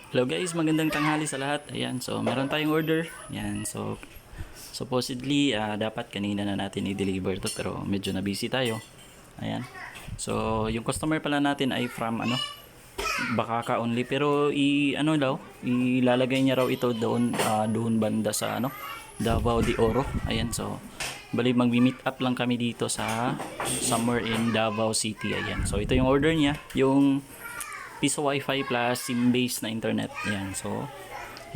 Hello guys, magandang tanghali sa lahat. Ayan, so meron tayong order. Ayan, so supposedly dapat kanina na natin i-deliver to pero medyo na busy tayo. Ayan. So yung customer pala natin ay from Bakaka only pero ilalagay niya raw ito doon banda sa Davao de Oro. Ayan, so bali magmi-meet up lang kami dito sa somewhere in Davao City. Ayan. So ito yung order niya, yung piso wifi plus SIM-based na internet. Ayan, so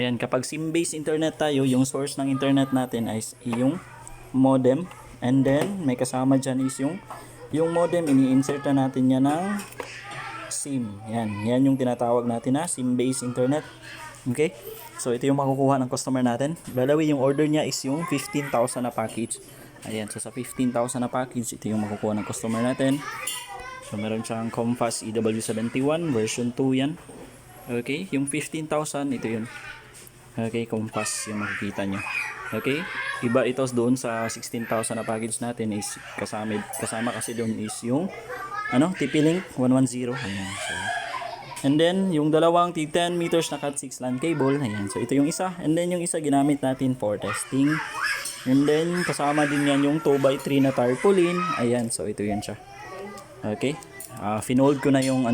ayan, kapag SIM-based internet tayo, yung source ng internet natin ay yung modem, and then may kasama dyan is yung modem, ini-insert na natin yan ng SIM. Yan yung tinatawag natin na SIM-based internet. Okay, so ito yung makukuha ng customer natin. By the way, yung order niya is yung 15,000 na package. Ayan, so sa 15,000 na package, ito yung makukuha ng customer natin. So meron siyang Compass EW71 version 2 yan. Okay, yung 15,000 ito yun. Okay, Compass yung makikita nyo. Okay, iba ito doon sa 16,000 na package natin is kasama kasi doon is yung TP-Link 110. Ayan, so and then yung dalawang 10 meters na Cat6 LAN cable. Ayan, so ito yung isa, and then yung isa ginamit natin for testing. And then kasama din yan yung 2x3 na tarpaulin. Ayan, so ito yan siya. Okay, finold ko na yung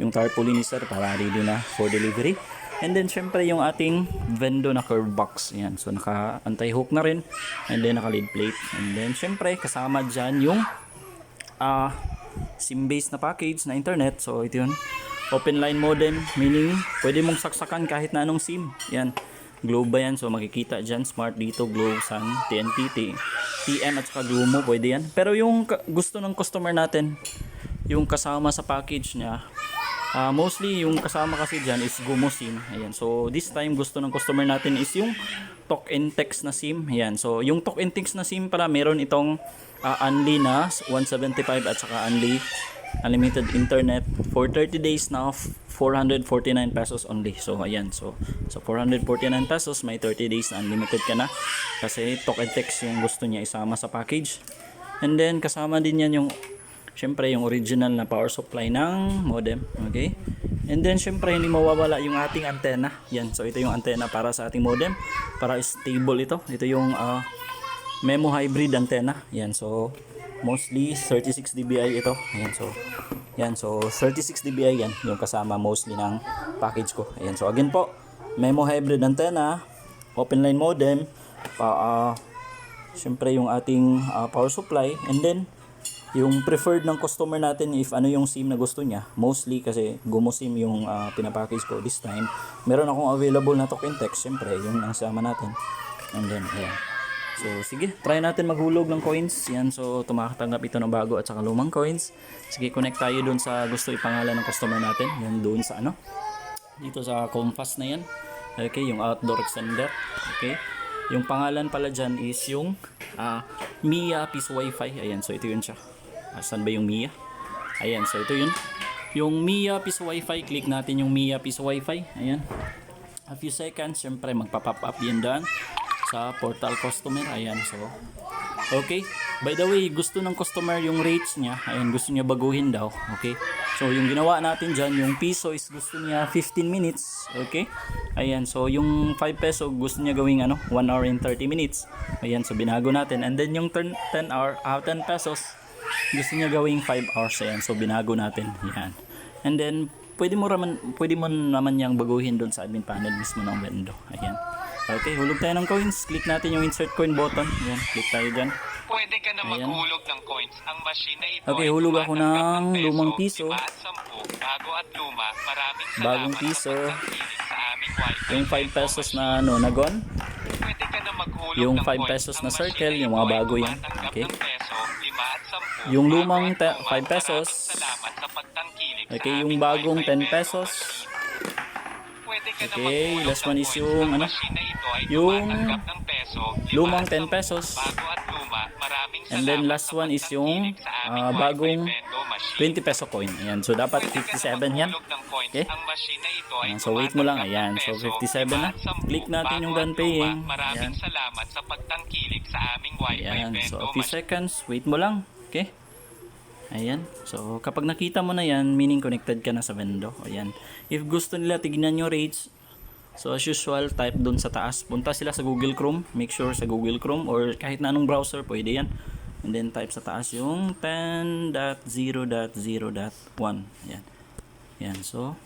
tarpaulin sir para ready na for delivery. And then syempre yung ating Vendo na curve box. Ayan, so naka anti-hook na rin, and then naka lead plate. And then syempre kasama dyan yung SIM-based na package na internet. So ito yun, open line modem, meaning pwede mong saksakan kahit na anong SIM. Yan, Globe ba yan? So makikita dyan, Smart dito, Globe, Sun, TNT, TM at saka Grumo, pwede yan. Pero yung gusto ng customer natin, yung kasama sa package niya, mostly yung kasama kasi dyan is Gumo SIM. Ayan, so this time gusto ng customer natin is yung talk and text na SIM. Ayan, so yung talk and text na SIM pala, meron itong unli na 175 at saka unlimited internet for 30 days na 449 pesos only. So ayan, so 449 pesos may 30 days na unlimited ka na kasi talk and text yung gusto niya isama sa package. And then kasama din yan yung syempre yung original na power supply ng modem. Okay, and then syempre hindi mawawala yung ating antenna. Yan, so ito yung antenna para sa ating modem, para stable ito yung Memo hybrid antenna. Yan, so mostly 36 dBi ito. Ayan, so 36 dBi yan yung kasama mostly ng package ko. Ayan, so again po, Memo hybrid antenna, open line modem, syempre yung ating power supply, and then yung preferred ng customer natin if ano yung SIM na gusto niya. Mostly kasi Gumo SIM yung pinapackage ko this time. Meron akong available na talk and text, syempre yung nasama natin. And then ayan, so sige, try natin maghulog ng coins. Yan, so tumakatanggap ito ng bago at saka lumang coins. Sige, connect tayo dun sa gusto ipangalan ng customer natin. Yan, dun sa dito sa Compass na yan. Okay, yung outdoor extender. Okay, yung pangalan pala dyan is yung Mia Piso Wifi. Ayan, so ito yun siya. Saan ba yung Mia? Ayan, so ito yun, yung Mia Piso Wifi. Click natin yung Mia Piso Wifi. Ayan, a few seconds, syempre magpa-pop up yan dyan sa portal customer. Ayan, so okay, by the way, gusto ng customer yung rates niya. Ayan, gusto niya baguhin daw. Okay, so yung ginawa natin dyan, yung piso is gusto niya 15 minutes. Okay, ayan, so yung 5 peso gusto niya gawing 1 hour and 30 minutes. Ayan, so binago natin. And then yung 10 pesos gusto niya gawing 5 hours. Ayan, so binago natin. Yan, and then pwede mo naman yang baguhin doon sa admin panel mismo ng Vendo. Ayan, okay, hulog tayo ng coins. Click natin yung insert coin button. Ayan, click tayo dyan. Pwede ka na maghulog ng coins. Ang machine na ito okay, hulog ako ng lumang piso. 5 at 10, bago at luma. Maraming salamat Bagong piso. sa pagtangkilik sa aming wifi. Yung 5 pesos na nagon. Pwede ka na maghulog Yung ng 5 coins. pesos Ang na machine circle, na yung ito mga ay bago yan. tumatanggap Okay, ng peso, 5 at 10, yung bago lumang at luma. 5 pesos. Maraming salamat sa pagtangkilik Okay, sa yung aming bagong wifi. 10 pesos. Pwede ka na Okay, maghulog last ng one is coins. yung Ang machine na ito ay yung tumatanggap ng peso, 5 lumang at 10 pesos. 10, bago at luma. Maraming And then salamat last sa one is yung pagtangkilik sa aming wifi bagong Vendo machine. 20 peso coin. Ayan, so dapat 57 yan. Okay, ayan, so wait mo lang. Ayan, so 57 na. Click natin yung done paying. Ayan, Maraming salamat sa pagtangkilik sa aming wifi ayan, Vendo so a few machine. seconds, wait mo lang. Okay, Ayan. So, kapag nakita mo na yan, meaning connected ka na sa Vendo. Ayan. If gusto nila tignan yung rates, so as usual, type dun sa taas. Punta sila sa Google Chrome. Make sure sa Google Chrome or kahit na anong browser, pwede yan. And then type sa taas yung 10.0.0.1. Ayan. Ayan. So,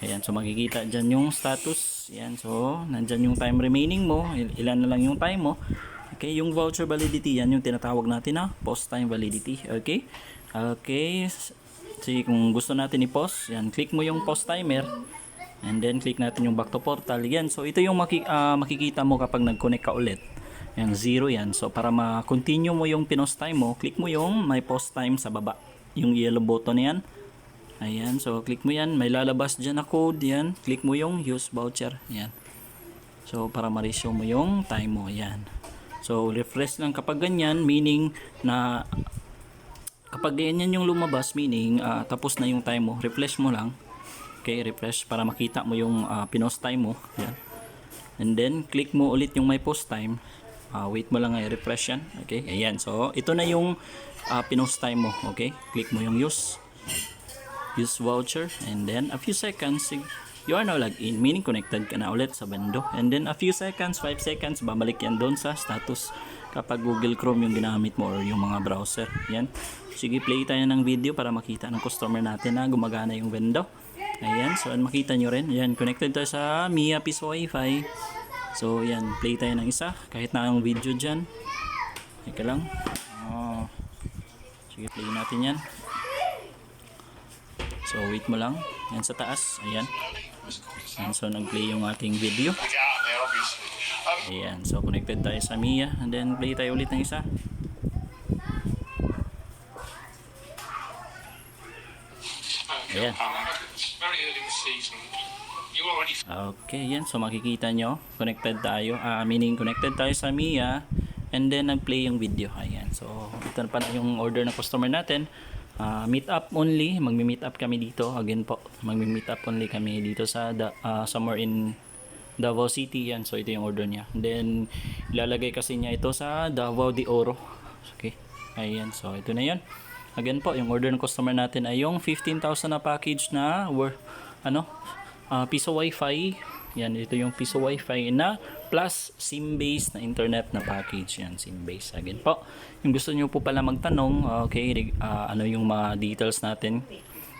ayan. So, makikita dyan yung status. Ayan. So, nandyan yung time remaining mo. Ilan na lang yung time mo. Okay, yung voucher validity, yan yung tinatawag natin na post time validity. Okay? Okay. So, kung gusto natin i-post, yan, click mo yung post timer. And then, click natin yung back to portal. Yan. So, ito yung makikita mo kapag nag-connect ka ulit. Yan, 0 yan. So, para ma-continue mo yung pinost time mo, click mo yung my post time sa baba. Yung yellow button na yan. Ayan. So, click mo yan. May lalabas dyan na code. Yan. Click mo yung use voucher. Yan. So, para ma-resume mo yung time mo. Yan. So, refresh lang kapag ganyan, meaning na kapag ganyan yung lumabas, meaning tapos na yung time mo, refresh mo lang. Okay, refresh para makita mo yung pinost time mo. Yan. And then, click mo ulit yung my post time. Wait mo lang ay refresh yan. Okay, ayan. So, ito na yung pinost time mo. Okay, click mo yung use voucher. And then, a few seconds, you are now logged in, meaning connected ka na ulit sa Vendo. And then a few seconds, 5 seconds, babalik yan doon sa status kapag Google Chrome yung ginamit mo or yung mga browser. Yan. Sige, play tayo ng video para makita ng customer natin na gumagana yung Vendo. Ayan, so makita nyo rin. Yan, connected tayo sa Mia Piso Wi-Fi. So yan, play tayo ng isa kahit na ang video dyan. Teka lang. Sige, play natin yan. So wait mo lang. Yan sa taas. Ayan. And so nag-play yung ating video. Ayan. So connected tayo sa Mia. And then play tayo ulit ng isa. Ayan. Okay. Yan. So makikita nyo. Connected tayo. Meaning connected tayo sa Mia. And then nag-play yung video. Ayan. So ito pa na yung order ng customer natin. Meet up only, magmi-meet up kami dito again po, magmi-meet up only kami dito sa somewhere in Davao City. Yan, so ito yung order niya. And then ilalagay kasi niya ito sa Davao de Oro. Okay, ayan, so ito na yan. Again po, yung order ng customer natin ay yung 15,000 na package na Piso Wi-Fi. Yan, ito yung Piso Wi-Fi na plus SIM-based na internet na package. Yan, SIM-based. Again po, yung gusto nyo po pala magtanong, okay, ano yung mga details natin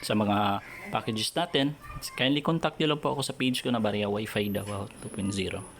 sa mga packages natin, kindly contact nyo lang po ako sa page ko na Barya Wi-Fi Davao 2.0.